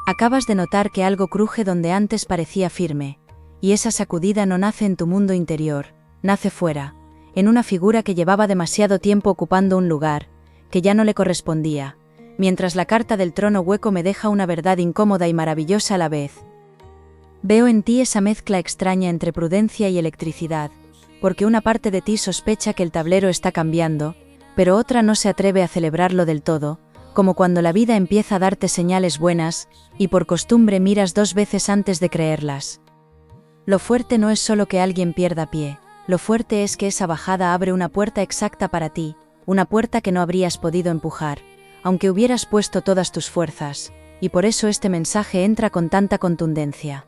Acabas de notar que algo cruje donde antes parecía firme, y esa sacudida no nace en tu mundo interior, nace fuera, en una figura que llevaba demasiado tiempo ocupando un lugar, que ya no le correspondía, mientras la carta del trono hueco me deja una verdad incómoda y maravillosa a la vez. Veo en ti esa mezcla extraña entre prudencia y electricidad, porque una parte de ti sospecha que el tablero está cambiando, pero otra no se atreve a celebrarlo del todo, como cuando la vida empieza a darte señales buenas, y por costumbre miras 2 veces antes de creerlas. Lo fuerte no es solo que alguien pierda pie, lo fuerte es que esa bajada abre una puerta exacta para ti, una puerta que no habrías podido empujar, aunque hubieras puesto todas tus fuerzas, y por eso este mensaje entra con tanta contundencia.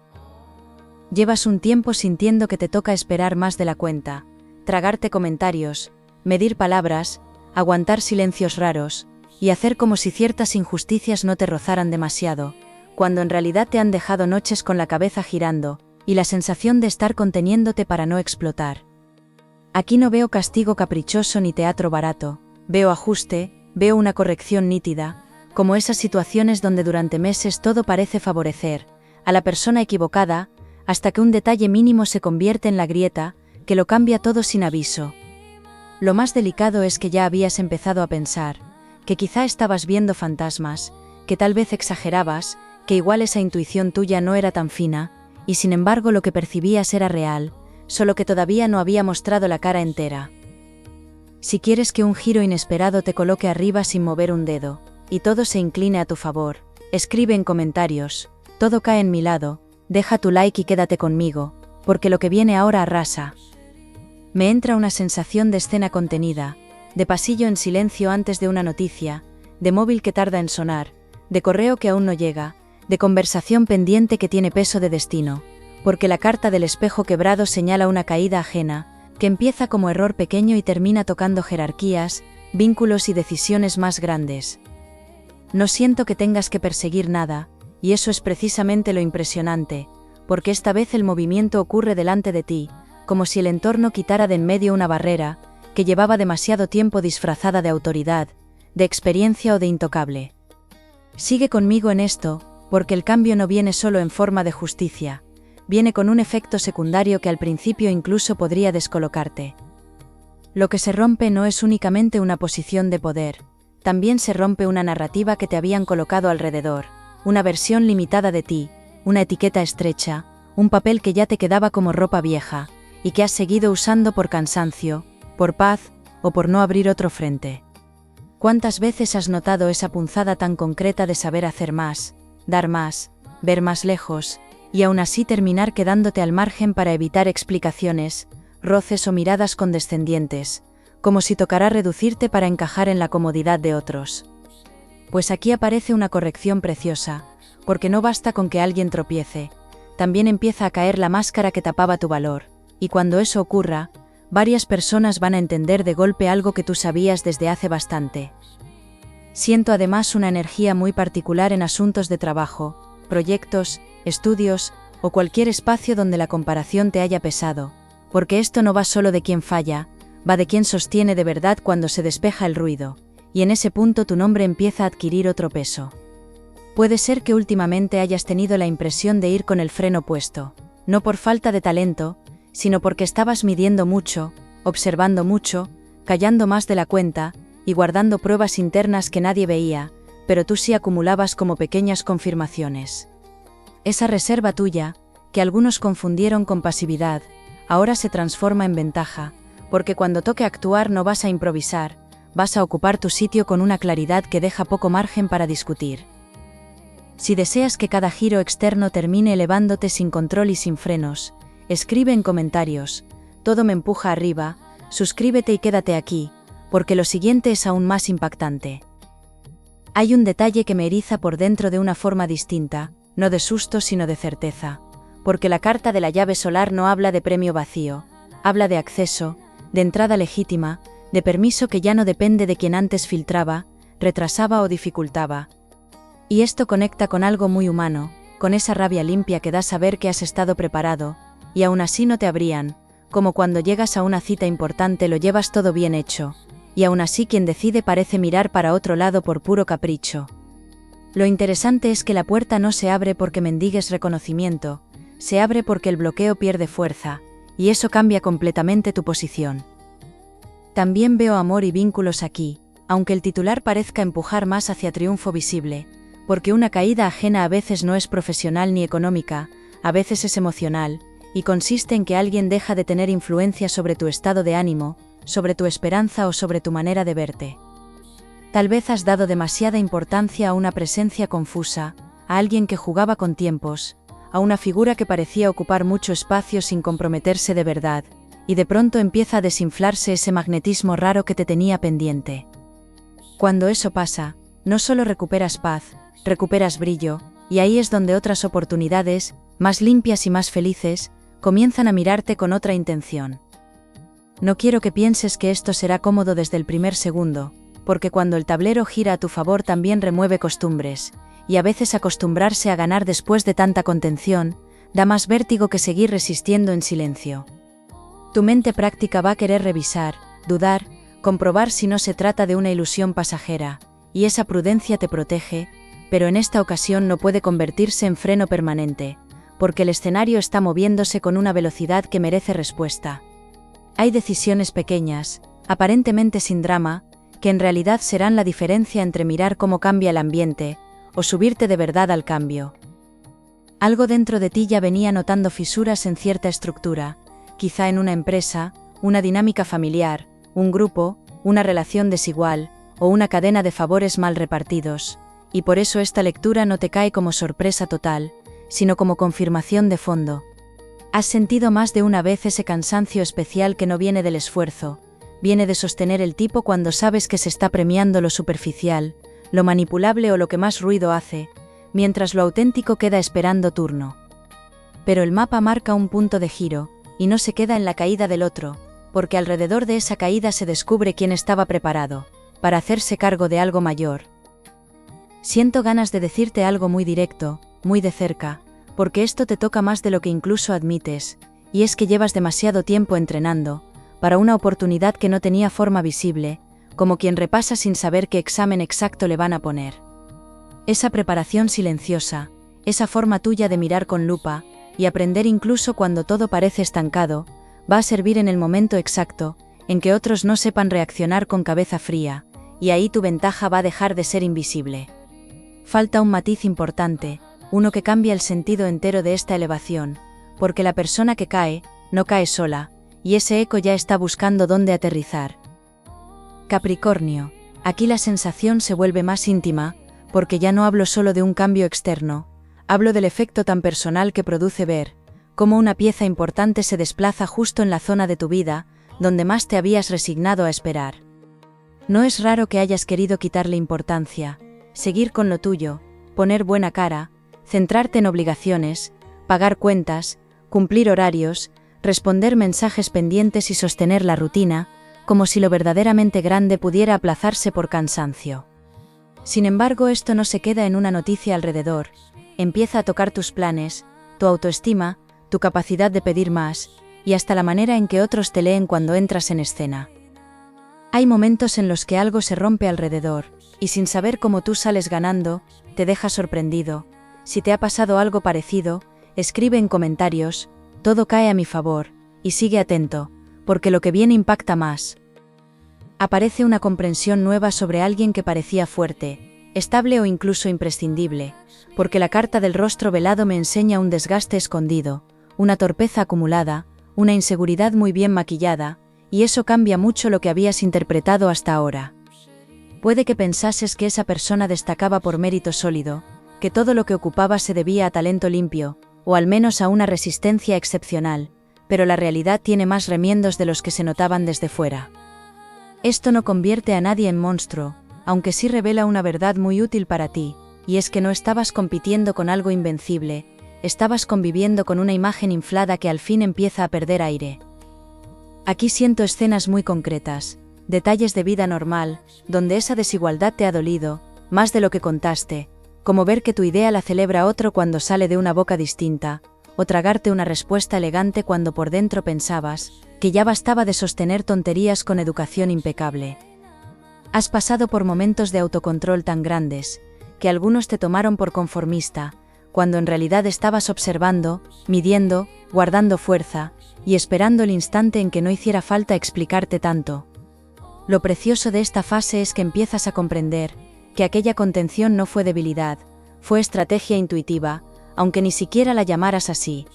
Llevas un tiempo sintiendo que te toca esperar más de la cuenta, tragarte comentarios, medir palabras, aguantar silencios raros, y hacer como si ciertas injusticias no te rozaran demasiado, cuando en realidad te han dejado noches con la cabeza girando, y la sensación de estar conteniéndote para no explotar. Aquí no veo castigo caprichoso ni teatro barato, veo ajuste, veo una corrección nítida, como esas situaciones donde durante meses todo parece favorecer a la persona equivocada, hasta que un detalle mínimo se convierte en la grieta, que lo cambia todo sin aviso. Lo más delicado es que ya habías empezado a pensar, que quizá estabas viendo fantasmas, que tal vez exagerabas, que igual esa intuición tuya no era tan fina, y sin embargo lo que percibías era real, solo que todavía no había mostrado la cara entera. Si quieres que un giro inesperado te coloque arriba sin mover un dedo, y todo se incline a tu favor, escribe en comentarios, todo cae en mi lado, deja tu like y quédate conmigo, porque lo que viene ahora arrasa. Me entra una sensación de escena contenida, de pasillo en silencio antes de una noticia, de móvil que tarda en sonar, de correo que aún no llega, de conversación pendiente que tiene peso de destino, porque la carta del espejo quebrado señala una caída ajena, que empieza como error pequeño y termina tocando jerarquías, vínculos y decisiones más grandes. No siento que tengas que perseguir nada, y eso es precisamente lo impresionante, porque esta vez el movimiento ocurre delante de ti, como si el entorno quitara de en medio una barrera, que llevaba demasiado tiempo disfrazada de autoridad, de experiencia o de intocable. Sigue conmigo en esto, porque el cambio no viene solo en forma de justicia, viene con un efecto secundario que al principio incluso podría descolocarte. Lo que se rompe no es únicamente una posición de poder, también se rompe una narrativa que te habían colocado alrededor, una versión limitada de ti, una etiqueta estrecha, un papel que ya te quedaba como ropa vieja, y que has seguido usando por cansancio, por paz, o por no abrir otro frente. ¿Cuántas veces has notado esa punzada tan concreta de saber hacer más, dar más, ver más lejos, y aún así terminar quedándote al margen para evitar explicaciones, roces o miradas condescendientes, como si tocara reducirte para encajar en la comodidad de otros? Pues aquí aparece una corrección preciosa, porque no basta con que alguien tropiece, también empieza a caer la máscara que tapaba tu valor, y cuando eso ocurra, varias personas van a entender de golpe algo que tú sabías desde hace bastante. Siento además una energía muy particular en asuntos de trabajo, proyectos, estudios, o cualquier espacio donde la comparación te haya pesado, porque esto no va solo de quien falla, va de quien sostiene de verdad cuando se despeja el ruido, y en ese punto tu nombre empieza a adquirir otro peso. Puede ser que últimamente hayas tenido la impresión de ir con el freno puesto, no por falta de talento, sino porque estabas midiendo mucho, observando mucho, callando más de la cuenta, y guardando pruebas internas que nadie veía, pero tú sí acumulabas como pequeñas confirmaciones. Esa reserva tuya, que algunos confundieron con pasividad, ahora se transforma en ventaja, porque cuando toque actuar no vas a improvisar, vas a ocupar tu sitio con una claridad que deja poco margen para discutir. Si deseas que cada giro externo termine elevándote sin control y sin frenos, escribe en comentarios, todo me empuja arriba, suscríbete y quédate aquí, porque lo siguiente es aún más impactante. Hay un detalle que me eriza por dentro de una forma distinta, no de susto sino de certeza, porque la carta de la llave solar no habla de premio vacío, habla de acceso, de entrada legítima, de permiso que ya no depende de quien antes filtraba, retrasaba o dificultaba. Y esto conecta con algo muy humano, con esa rabia limpia que da saber que has estado preparado, y aún así no te abrían, como cuando llegas a una cita importante lo llevas todo bien hecho, y aún así quien decide parece mirar para otro lado por puro capricho. Lo interesante es que la puerta no se abre porque mendigues reconocimiento, se abre porque el bloqueo pierde fuerza, y eso cambia completamente tu posición. También veo amor y vínculos aquí, aunque el titular parezca empujar más hacia triunfo visible, porque una caída ajena a veces no es profesional ni económica, a veces es emocional, y consiste en que alguien deja de tener influencia sobre tu estado de ánimo, sobre tu esperanza o sobre tu manera de verte. Tal vez has dado demasiada importancia a una presencia confusa, a alguien que jugaba con tiempos, a una figura que parecía ocupar mucho espacio sin comprometerse de verdad, y de pronto empieza a desinflarse ese magnetismo raro que te tenía pendiente. Cuando eso pasa, no solo recuperas paz, recuperas brillo, y ahí es donde otras oportunidades, más limpias y más felices, comienzan a mirarte con otra intención. No quiero que pienses que esto será cómodo desde el primer segundo, porque cuando el tablero gira a tu favor también remueve costumbres, y a veces acostumbrarse a ganar después de tanta contención, da más vértigo que seguir resistiendo en silencio. Tu mente práctica va a querer revisar, dudar, comprobar si no se trata de una ilusión pasajera, y esa prudencia te protege, pero en esta ocasión no puede convertirse en freno permanente, porque el escenario está moviéndose con una velocidad que merece respuesta. Hay decisiones pequeñas, aparentemente sin drama, que en realidad serán la diferencia entre mirar cómo cambia el ambiente, o subirte de verdad al cambio. Algo dentro de ti ya venía notando fisuras en cierta estructura, quizá en una empresa, una dinámica familiar, un grupo, una relación desigual, o una cadena de favores mal repartidos, y por eso esta lectura no te cae como sorpresa total, sino como confirmación de fondo. Has sentido más de una vez ese cansancio especial que no viene del esfuerzo, viene de sostener el tipo cuando sabes que se está premiando lo superficial, lo manipulable o lo que más ruido hace, mientras lo auténtico queda esperando turno. Pero el mapa marca un punto de giro, y no se queda en la caída del otro, porque alrededor de esa caída se descubre quién estaba preparado, para hacerse cargo de algo mayor. Siento ganas de decirte algo muy directo, muy de cerca, porque esto te toca más de lo que incluso admites, y es que llevas demasiado tiempo entrenando, para una oportunidad que no tenía forma visible, como quien repasa sin saber qué examen exacto le van a poner. Esa preparación silenciosa, esa forma tuya de mirar con lupa, y aprender incluso cuando todo parece estancado, va a servir en el momento exacto, en que otros no sepan reaccionar con cabeza fría, y ahí tu ventaja va a dejar de ser invisible. Falta un matiz importante, uno que cambia el sentido entero de esta elevación, porque la persona que cae, no cae sola, y ese eco ya está buscando dónde aterrizar. Capricornio, aquí la sensación se vuelve más íntima, porque ya no hablo solo de un cambio externo, hablo del efecto tan personal que produce ver cómo una pieza importante se desplaza justo en la zona de tu vida, donde más te habías resignado a esperar. No es raro que hayas querido quitarle importancia, seguir con lo tuyo, poner buena cara, centrarte en obligaciones, pagar cuentas, cumplir horarios, responder mensajes pendientes y sostener la rutina, como si lo verdaderamente grande pudiera aplazarse por cansancio. Sin embargo, esto no se queda en una noticia alrededor, empieza a tocar tus planes, tu autoestima, tu capacidad de pedir más, y hasta la manera en que otros te leen cuando entras en escena. Hay momentos en los que algo se rompe alrededor, y sin saber cómo tú sales ganando, te deja sorprendido. Si te ha pasado algo parecido, escribe en comentarios, todo cae a mi favor, y sigue atento, porque lo que viene impacta más. Aparece una comprensión nueva sobre alguien que parecía fuerte, estable o incluso imprescindible, porque la carta del rostro velado me enseña un desgaste escondido, una torpeza acumulada, una inseguridad muy bien maquillada, y eso cambia mucho lo que habías interpretado hasta ahora. Puede que pensases que esa persona destacaba por mérito sólido, que todo lo que ocupaba se debía a talento limpio, o al menos a una resistencia excepcional, pero la realidad tiene más remiendos de los que se notaban desde fuera. Esto no convierte a nadie en monstruo, aunque sí revela una verdad muy útil para ti, y es que no estabas compitiendo con algo invencible, estabas conviviendo con una imagen inflada que al fin empieza a perder aire. Aquí siento escenas muy concretas, detalles de vida normal, donde esa desigualdad te ha dolido, más de lo que contaste, como ver que tu idea la celebra otro cuando sale de una boca distinta, o tragarte una respuesta elegante cuando por dentro pensabas que ya bastaba de sostener tonterías con educación impecable. Has pasado por momentos de autocontrol tan grandes, que algunos te tomaron por conformista, cuando en realidad estabas observando, midiendo, guardando fuerza, y esperando el instante en que no hiciera falta explicarte tanto. Lo precioso de esta fase es que empiezas a comprender que aquella contención no fue debilidad, fue estrategia intuitiva, aunque ni siquiera la llamaras así.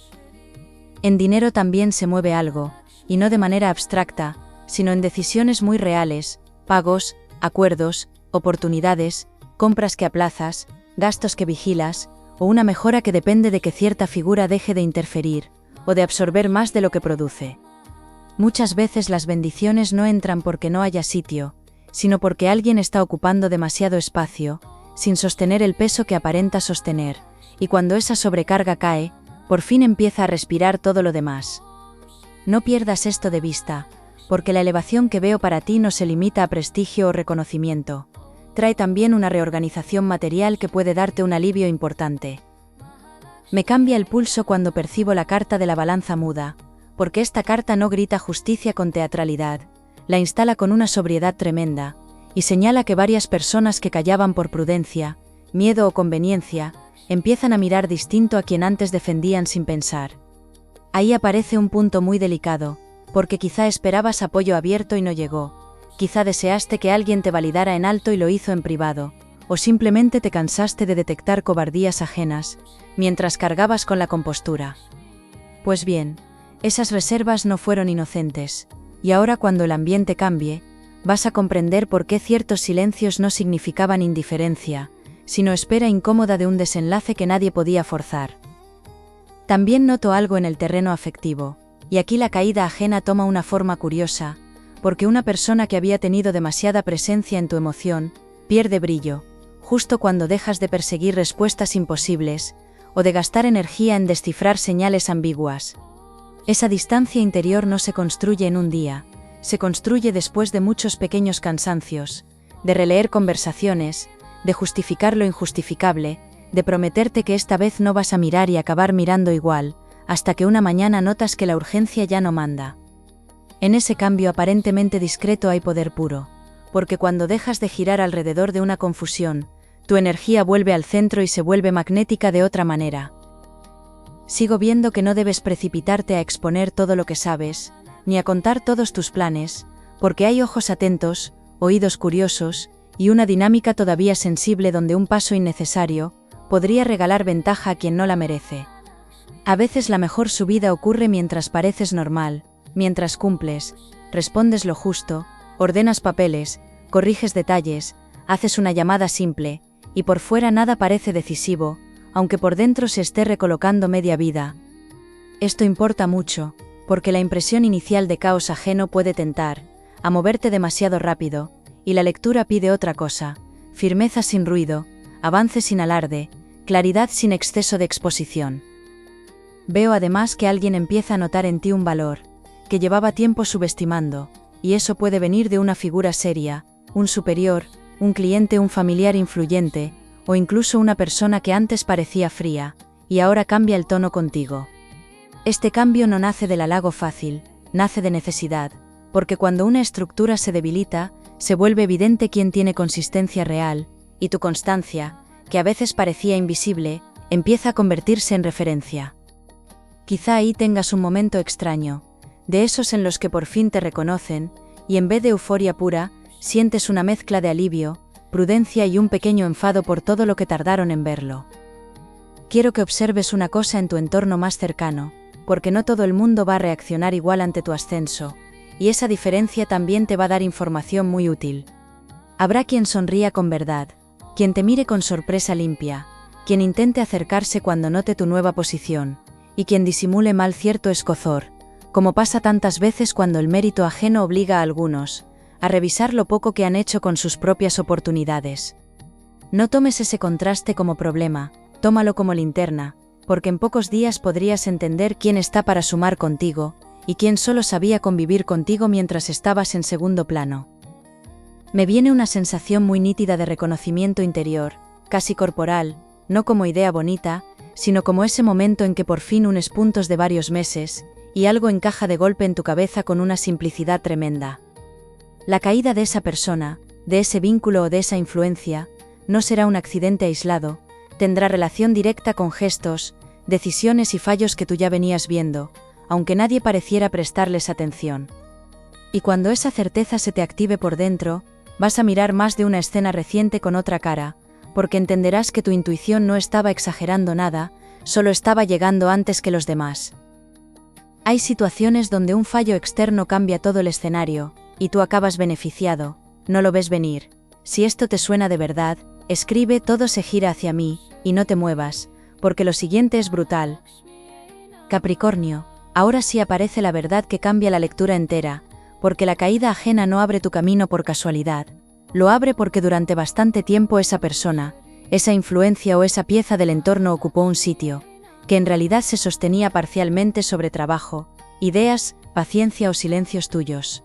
En dinero también se mueve algo, y no de manera abstracta, sino en decisiones muy reales, pagos, acuerdos, oportunidades, compras que aplazas, gastos que vigilas, o una mejora que depende de que cierta figura deje de interferir, o de absorber más de lo que produce. Muchas veces las bendiciones no entran porque no haya sitio, sino porque alguien está ocupando demasiado espacio, sin sostener el peso que aparenta sostener, y cuando esa sobrecarga cae, por fin empieza a respirar todo lo demás. No pierdas esto de vista, porque la elevación que veo para ti no se limita a prestigio o reconocimiento. Trae también una reorganización material que puede darte un alivio importante. Me cambia el pulso cuando percibo la carta de la balanza muda, porque esta carta no grita justicia con teatralidad, la instala con una sobriedad tremenda, y señala que varias personas que callaban por prudencia, miedo o conveniencia, empiezan a mirar distinto a quien antes defendían sin pensar. Ahí aparece un punto muy delicado, porque quizá esperabas apoyo abierto y no llegó, quizá deseaste que alguien te validara en alto y lo hizo en privado, o simplemente te cansaste de detectar cobardías ajenas, mientras cargabas con la compostura. Pues bien, esas reservas no fueron inocentes, y ahora cuando el ambiente cambie, vas a comprender por qué ciertos silencios no significaban indiferencia, sino espera incómoda de un desenlace que nadie podía forzar. También noto algo en el terreno afectivo, y aquí la caída ajena toma una forma curiosa, porque una persona que había tenido demasiada presencia en tu emoción, pierde brillo, justo cuando dejas de perseguir respuestas imposibles, o de gastar energía en descifrar señales ambiguas. Esa distancia interior no se construye en un día, se construye después de muchos pequeños cansancios, de releer conversaciones, de justificar lo injustificable, de prometerte que esta vez no vas a mirar y acabar mirando igual, hasta que una mañana notas que la urgencia ya no manda. En ese cambio aparentemente discreto hay poder puro, porque cuando dejas de girar alrededor de una confusión, tu energía vuelve al centro y se vuelve magnética de otra manera. Sigo viendo que no debes precipitarte a exponer todo lo que sabes, ni a contar todos tus planes, porque hay ojos atentos, oídos curiosos, y una dinámica todavía sensible donde un paso innecesario podría regalar ventaja a quien no la merece. A veces la mejor subida ocurre mientras pareces normal, mientras cumples, respondes lo justo, ordenas papeles, corriges detalles, haces una llamada simple, y por fuera nada parece decisivo, aunque por dentro se esté recolocando media vida. Esto importa mucho, porque la impresión inicial de caos ajeno puede tentar a moverte demasiado rápido, y la lectura pide otra cosa: firmeza sin ruido, avance sin alarde, claridad sin exceso de exposición. Veo además que alguien empieza a notar en ti un valor que llevaba tiempo subestimando, y eso puede venir de una figura seria, un superior, un cliente, un familiar influyente, o incluso una persona que antes parecía fría, y ahora cambia el tono contigo. Este cambio no nace del halago fácil, nace de necesidad, porque cuando una estructura se debilita, se vuelve evidente quién tiene consistencia real, y tu constancia, que a veces parecía invisible, empieza a convertirse en referencia. Quizá ahí tengas un momento extraño, de esos en los que por fin te reconocen, y en vez de euforia pura, sientes una mezcla de alivio, prudencia y un pequeño enfado por todo lo que tardaron en verlo. Quiero que observes una cosa en tu entorno más cercano, porque no todo el mundo va a reaccionar igual ante tu ascenso, y esa diferencia también te va a dar información muy útil. Habrá quien sonría con verdad, quien te mire con sorpresa limpia, quien intente acercarse cuando note tu nueva posición, y quien disimule mal cierto escozor, como pasa tantas veces cuando el mérito ajeno obliga a algunos a revisar lo poco que han hecho con sus propias oportunidades. No tomes ese contraste como problema, tómalo como linterna, porque en pocos días podrías entender quién está para sumar contigo, y quién solo sabía convivir contigo mientras estabas en segundo plano. Me viene una sensación muy nítida de reconocimiento interior, casi corporal, no como idea bonita, sino como ese momento en que por fin unes puntos de varios meses, y algo encaja de golpe en tu cabeza con una simplicidad tremenda. La caída de esa persona, de ese vínculo o de esa influencia, no será un accidente aislado, tendrá relación directa con gestos, decisiones y fallos que tú ya venías viendo, aunque nadie pareciera prestarles atención. Y cuando esa certeza se te active por dentro, vas a mirar más de una escena reciente con otra cara, porque entenderás que tu intuición no estaba exagerando nada, solo estaba llegando antes que los demás. Hay situaciones donde un fallo externo cambia todo el escenario, y tú acabas beneficiado, no lo ves venir. Si esto te suena de verdad, escribe "todo se gira hacia mí", y no te muevas, porque lo siguiente es brutal. Capricornio, ahora sí aparece la verdad que cambia la lectura entera, porque la caída ajena no abre tu camino por casualidad, lo abre porque durante bastante tiempo esa persona, esa influencia o esa pieza del entorno ocupó un sitio, que en realidad se sostenía parcialmente sobre trabajo, ideas, paciencia o silencios tuyos.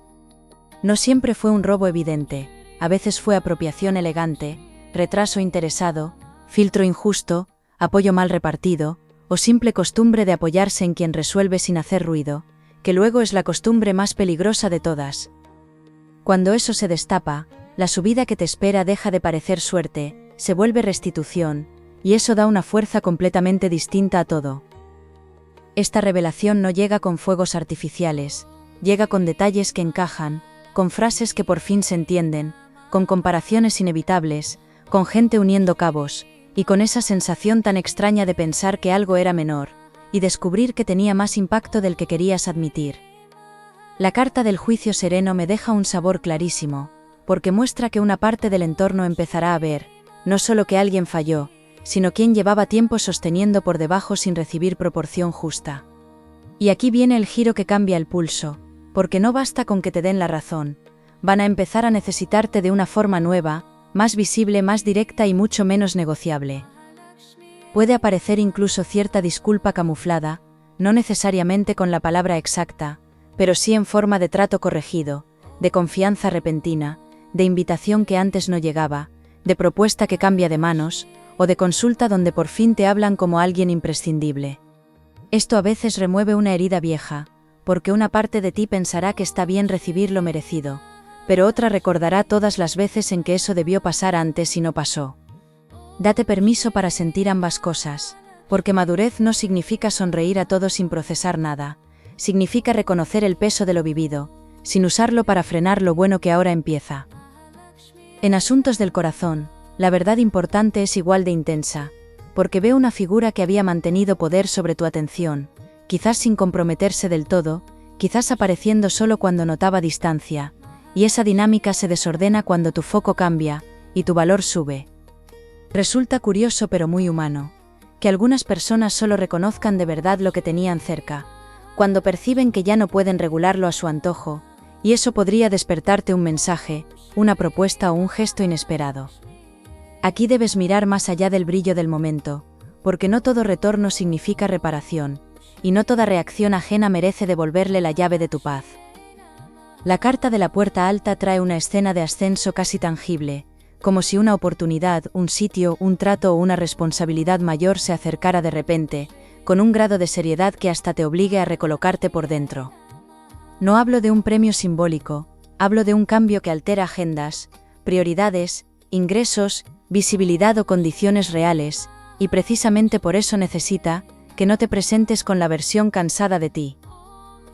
No siempre fue un robo evidente, a veces fue apropiación elegante, retraso interesado, filtro injusto, apoyo mal repartido, o simple costumbre de apoyarse en quien resuelve sin hacer ruido, que luego es la costumbre más peligrosa de todas. Cuando eso se destapa, la subida que te espera deja de parecer suerte, se vuelve restitución, y eso da una fuerza completamente distinta a todo. Esta revelación no llega con fuegos artificiales, llega con detalles que encajan, con frases que por fin se entienden, con comparaciones inevitables, con gente uniendo cabos, y con esa sensación tan extraña de pensar que algo era menor, y descubrir que tenía más impacto del que querías admitir. La carta del juicio sereno me deja un sabor clarísimo, porque muestra que una parte del entorno empezará a ver, no solo que alguien falló, sino quien llevaba tiempo sosteniendo por debajo sin recibir proporción justa. Y aquí viene el giro que cambia el pulso, porque no basta con que te den la razón, van a empezar a necesitarte de una forma nueva, más visible, más directa y mucho menos negociable. Puede aparecer incluso cierta disculpa camuflada, no necesariamente con la palabra exacta, pero sí en forma de trato corregido, de confianza repentina, de invitación que antes no llegaba, de propuesta que cambia de manos, o de consulta donde por fin te hablan como alguien imprescindible. Esto a veces remueve una herida vieja, porque una parte de ti pensará que está bien recibir lo merecido, pero otra recordará todas las veces en que eso debió pasar antes y no pasó. Date permiso para sentir ambas cosas, porque madurez no significa sonreír a todo sin procesar nada, significa reconocer el peso de lo vivido, sin usarlo para frenar lo bueno que ahora empieza. En asuntos del corazón, la verdad importante es igual de intensa, porque veo una figura que había mantenido poder sobre tu atención, quizás sin comprometerse del todo, quizás apareciendo solo cuando notaba distancia, y esa dinámica se desordena cuando tu foco cambia, y tu valor sube. Resulta curioso pero muy humano, que algunas personas solo reconozcan de verdad lo que tenían cerca, cuando perciben que ya no pueden regularlo a su antojo, y eso podría despertarte un mensaje, una propuesta o un gesto inesperado. Aquí debes mirar más allá del brillo del momento, porque no todo retorno significa reparación, y no toda reacción ajena merece devolverle la llave de tu paz. La carta de la puerta alta trae una escena de ascenso casi tangible, como si una oportunidad, un sitio, un trato o una responsabilidad mayor se acercara de repente, con un grado de seriedad que hasta te obligue a recolocarte por dentro. No hablo de un premio simbólico, hablo de un cambio que altera agendas, prioridades, ingresos, visibilidad o condiciones reales, y precisamente por eso necesita que no te presentes con la versión cansada de ti.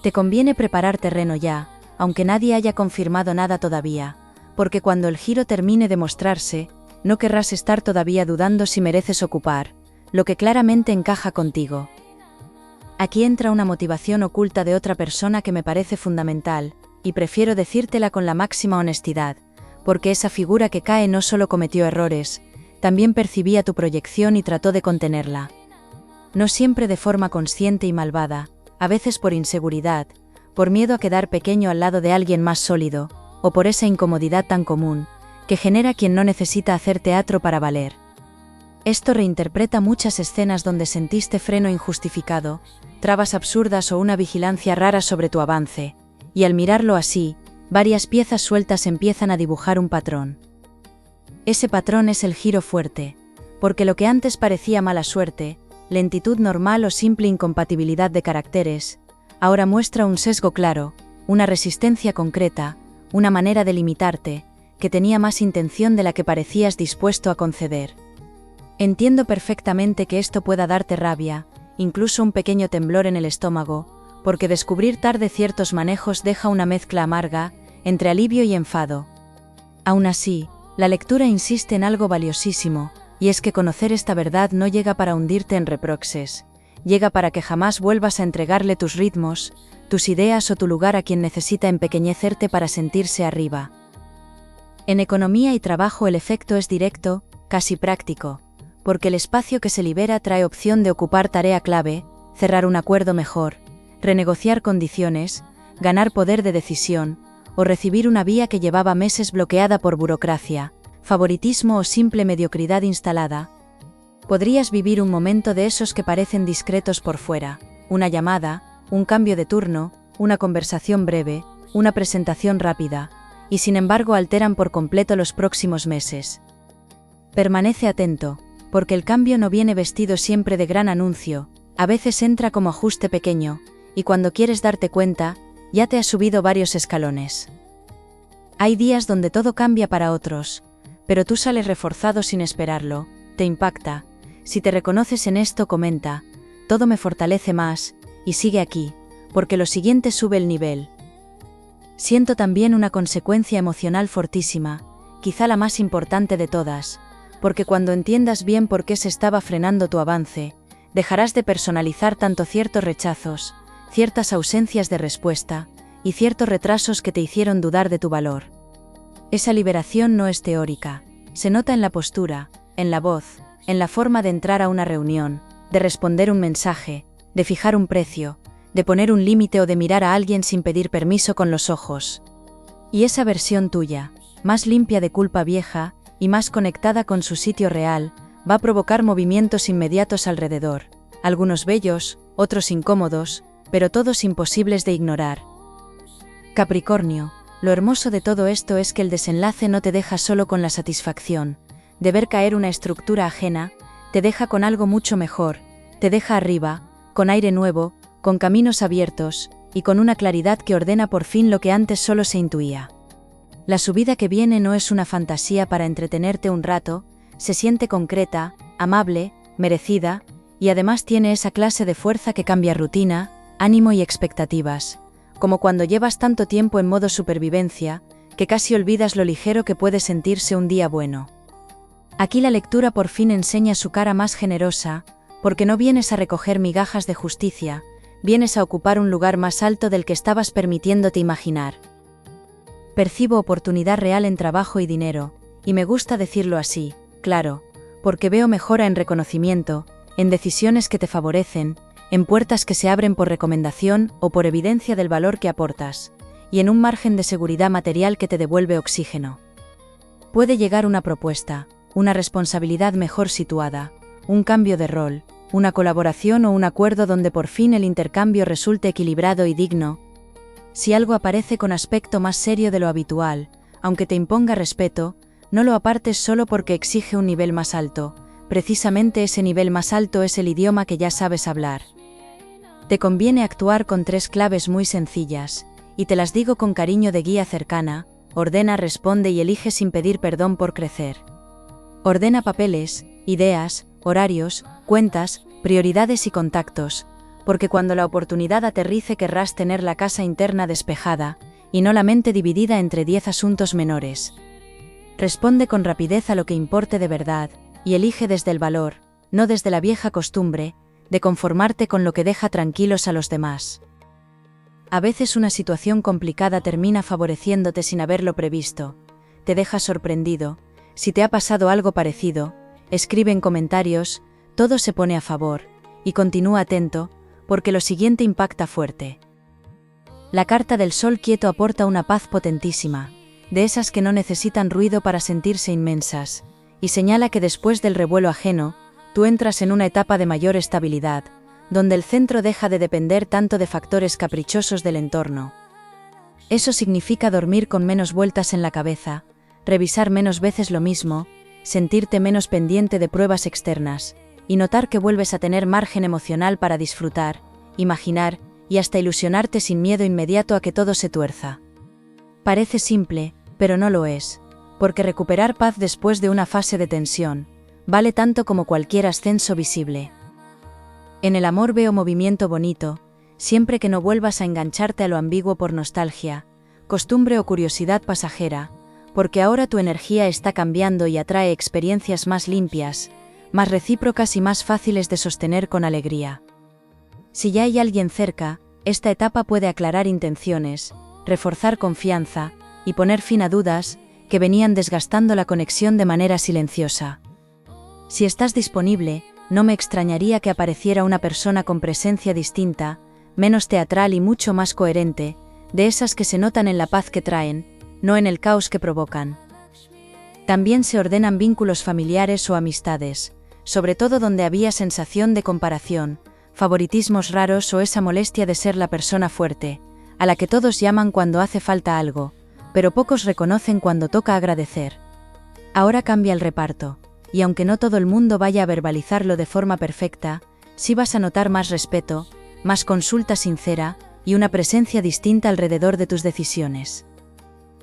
Te conviene preparar terreno ya, aunque nadie haya confirmado nada todavía, porque cuando el giro termine de mostrarse, no querrás estar todavía dudando si mereces ocupar lo que claramente encaja contigo. Aquí entra una motivación oculta de otra persona que me parece fundamental, y prefiero decírtela con la máxima honestidad, porque esa figura que cae no solo cometió errores, también percibía tu proyección y trató de contenerla. No siempre de forma consciente y malvada, a veces por inseguridad, por miedo a quedar pequeño al lado de alguien más sólido, o por esa incomodidad tan común, que genera quien no necesita hacer teatro para valer. Esto reinterpreta muchas escenas donde sentiste freno injustificado, trabas absurdas o una vigilancia rara sobre tu avance, y al mirarlo así, varias piezas sueltas empiezan a dibujar un patrón. Ese patrón es el giro fuerte, porque lo que antes parecía mala suerte, lentitud normal o simple incompatibilidad de caracteres, ahora muestra un sesgo claro, una resistencia concreta, una manera de limitarte, que tenía más intención de la que parecías dispuesto a conceder. Entiendo perfectamente que esto pueda darte rabia, incluso un pequeño temblor en el estómago, porque descubrir tarde ciertos manejos deja una mezcla amarga, entre alivio y enfado. Aún así, la lectura insiste en algo valiosísimo, y es que conocer esta verdad no llega para hundirte en reproches, llega para que jamás vuelvas a entregarle tus ritmos, tus ideas o tu lugar a quien necesita empequeñecerte para sentirse arriba. En economía y trabajo el efecto es directo, casi práctico, porque el espacio que se libera trae opción de ocupar tarea clave, cerrar un acuerdo mejor, renegociar condiciones, ganar poder de decisión, o recibir una vía que llevaba meses bloqueada por burocracia, favoritismo o simple mediocridad instalada. Podrías vivir un momento de esos que parecen discretos por fuera, una llamada, un cambio de turno, una conversación breve, una presentación rápida, y sin embargo alteran por completo los próximos meses. Permanece atento, porque el cambio no viene vestido siempre de gran anuncio, a veces entra como ajuste pequeño, y cuando quieres darte cuenta, ya te has subido varios escalones. Hay días donde todo cambia para otros, pero tú sales reforzado sin esperarlo, te impacta. Si te reconoces en esto, comenta, todo me fortalece más, y sigue aquí, porque lo siguiente sube el nivel. Siento también una consecuencia emocional fortísima, quizá la más importante de todas, porque cuando entiendas bien por qué se estaba frenando tu avance, dejarás de personalizar tanto ciertos rechazos, ciertas ausencias de respuesta, y ciertos retrasos que te hicieron dudar de tu valor. Esa liberación no es teórica, se nota en la postura, en la voz, en la forma de entrar a una reunión, de responder un mensaje, de fijar un precio, de poner un límite o de mirar a alguien sin pedir permiso con los ojos. Y esa versión tuya, más limpia de culpa vieja y más conectada con su sitio real, va a provocar movimientos inmediatos alrededor, algunos bellos, otros incómodos, pero todos imposibles de ignorar. Capricornio, lo hermoso de todo esto es que el desenlace no te deja solo con la satisfacción de ver caer una estructura ajena, te deja con algo mucho mejor, te deja arriba, con aire nuevo, con caminos abiertos, y con una claridad que ordena por fin lo que antes solo se intuía. La subida que viene no es una fantasía para entretenerte un rato, se siente concreta, amable, merecida, y además tiene esa clase de fuerza que cambia rutina, ánimo y expectativas, como cuando llevas tanto tiempo en modo supervivencia, que casi olvidas lo ligero que puede sentirse un día bueno. Aquí la lectura por fin enseña su cara más generosa, porque no vienes a recoger migajas de justicia, vienes a ocupar un lugar más alto del que estabas permitiéndote imaginar. Percibo oportunidad real en trabajo y dinero, y me gusta decirlo así, claro, porque veo mejora en reconocimiento, en decisiones que te favorecen, en puertas que se abren por recomendación o por evidencia del valor que aportas, y en un margen de seguridad material que te devuelve oxígeno. Puede llegar una propuesta, una responsabilidad mejor situada, un cambio de rol, una colaboración o un acuerdo donde por fin el intercambio resulte equilibrado y digno. Si algo aparece con aspecto más serio de lo habitual, aunque te imponga respeto, no lo apartes solo porque exige un nivel más alto, precisamente ese nivel más alto es el idioma que ya sabes hablar. Te conviene actuar con 3 claves muy sencillas, y te las digo con cariño de guía cercana: ordena, responde y elige sin pedir perdón por crecer. Ordena papeles, ideas, horarios, cuentas, prioridades y contactos, porque cuando la oportunidad aterrice querrás tener la casa interna despejada, y no la mente dividida entre 10 asuntos menores. Responde con rapidez a lo que importe de verdad, y elige desde el valor, no desde la vieja costumbre, de conformarte con lo que deja tranquilos a los demás. A veces una situación complicada termina favoreciéndote sin haberlo previsto, te deja sorprendido. Si te ha pasado algo parecido, escribe en comentarios, todo se pone a favor, y continúa atento, porque lo siguiente impacta fuerte. La carta del sol quieto aporta una paz potentísima, de esas que no necesitan ruido para sentirse inmensas, y señala que después del revuelo ajeno, tú entras en una etapa de mayor estabilidad, donde el centro deja de depender tanto de factores caprichosos del entorno. Eso significa dormir con menos vueltas en la cabeza, revisar menos veces lo mismo, sentirte menos pendiente de pruebas externas, y notar que vuelves a tener margen emocional para disfrutar, imaginar, y hasta ilusionarte sin miedo inmediato a que todo se tuerza. Parece simple, pero no lo es, Porque recuperar paz después de una fase de tensión vale tanto como cualquier ascenso visible. En el amor veo movimiento bonito, siempre que no vuelvas a engancharte a lo ambiguo por nostalgia, costumbre o curiosidad pasajera, porque ahora tu energía está cambiando y atrae experiencias más limpias, más recíprocas y más fáciles de sostener con alegría. Si ya hay alguien cerca, esta etapa puede aclarar intenciones, reforzar confianza y poner fin a dudas que venían desgastando la conexión de manera silenciosa. Si estás disponible, no me extrañaría que apareciera una persona con presencia distinta, menos teatral y mucho más coherente, de esas que se notan en la paz que traen, no en el caos que provocan. También se ordenan vínculos familiares o amistades, sobre todo donde había sensación de comparación, favoritismos raros o esa molestia de ser la persona fuerte, a la que todos llaman cuando hace falta algo, pero pocos reconocen cuando toca agradecer. Ahora cambia el reparto, y aunque no todo el mundo vaya a verbalizarlo de forma perfecta, sí vas a notar más respeto, más consulta sincera y una presencia distinta alrededor de tus decisiones.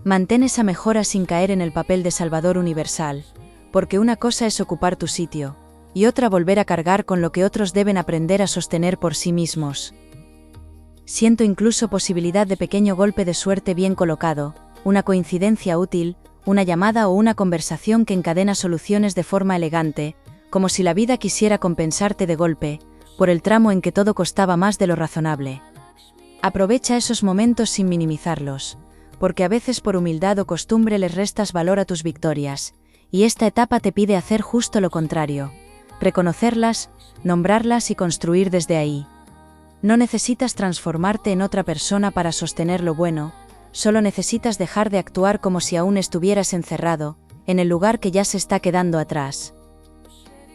Mantén esa mejora sin caer en el papel de salvador universal, porque una cosa es ocupar tu sitio, y otra volver a cargar con lo que otros deben aprender a sostener por sí mismos. Siento incluso posibilidad de pequeño golpe de suerte bien colocado, una coincidencia útil, una llamada o una conversación que encadena soluciones de forma elegante, como si la vida quisiera compensarte de golpe, por el tramo en que todo costaba más de lo razonable. Aprovecha esos momentos sin minimizarlos, porque a veces por humildad o costumbre les restas valor a tus victorias, y esta etapa te pide hacer justo lo contrario, reconocerlas, nombrarlas y construir desde ahí. No necesitas transformarte en otra persona para sostener lo bueno, solo necesitas dejar de actuar como si aún estuvieras encerrado, en el lugar que ya se está quedando atrás.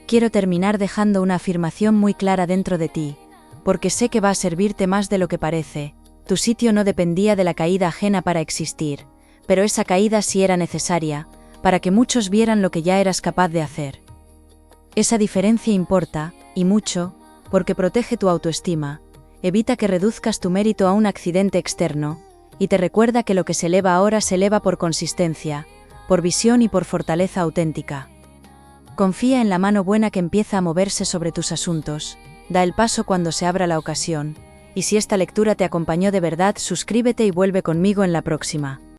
Quiero terminar dejando una afirmación muy clara dentro de ti, porque sé que va a servirte más de lo que parece. Tu sitio no dependía de la caída ajena para existir, pero esa caída sí era necesaria, para que muchos vieran lo que ya eras capaz de hacer. Esa diferencia importa, y mucho, porque protege tu autoestima, evita que reduzcas tu mérito a un accidente externo, y te recuerda que lo que se eleva ahora se eleva por consistencia, por visión y por fortaleza auténtica. Confía en la mano buena que empieza a moverse sobre tus asuntos, da el paso cuando se abra la ocasión, y si esta lectura te acompañó de verdad, suscríbete y vuelve conmigo en la próxima.